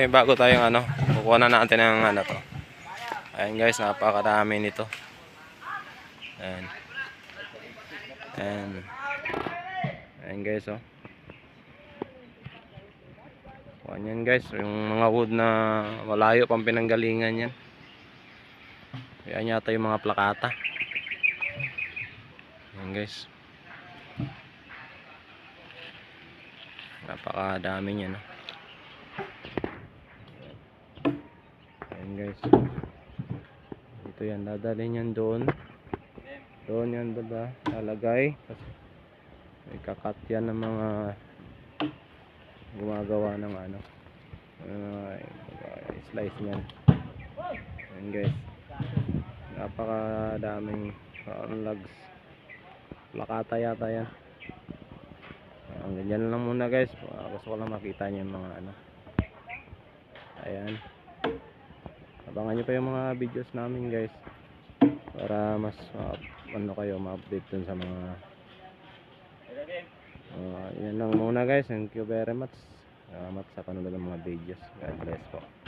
may bago tayong ano. Kukuha na natin ng ano to. Ayan guys, napakadami nito. Ayan. Ayan. Ayan guys, oh. Ayan yan guys, yung mga wood na malayo pang pinanggalingan yan. Ayan yata yung mga plakata. Ayan guys. Napakadami niya, no? Ayan guys. Ito yan, dadalhin yan doon. Doon yan bada lalagay. May kakat yan ng mga gumagawa ng ano, slice niyan. Ayan guys. Napakadaming logs. Plakata yata yan. Ang ganyan lang muna guys. Gusto ko lang makita niyo yung mga ano. Ayan. Abangan nyo pa yung mga videos namin guys. Para mas ano kayo, ma-update dun sa mga yan lang muna guys. Thank you very much. Salamat sa panonood ng mga videos. God bless po.